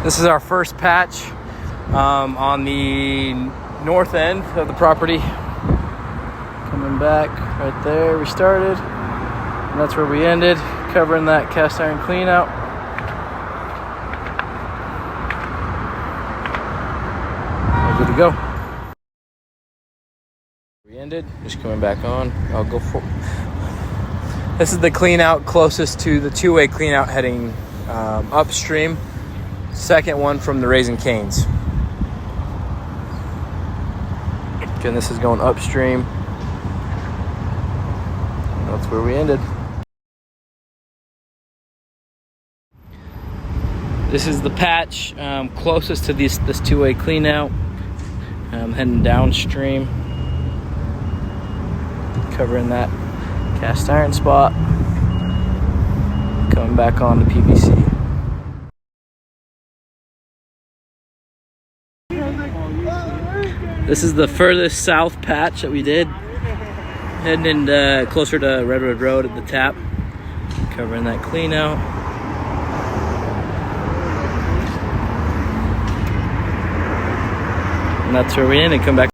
This is our first patch on the north end of the property. Coming back right there, we started, and that's where we ended, covering that cast iron clean out. We're good to go. We ended, just coming back on. I'll go for. This is the clean out closest to the two-way clean out heading upstream. Second one from the Raisin Canes. Again, this is going upstream. That's where we ended. This is the patch closest to this two-way clean out. Heading downstream, covering that cast iron spot, coming back on the PVC. This is the furthest south patch that we did, heading in closer to Redwood Road at the tap, covering that clean out. And that's where we end and come back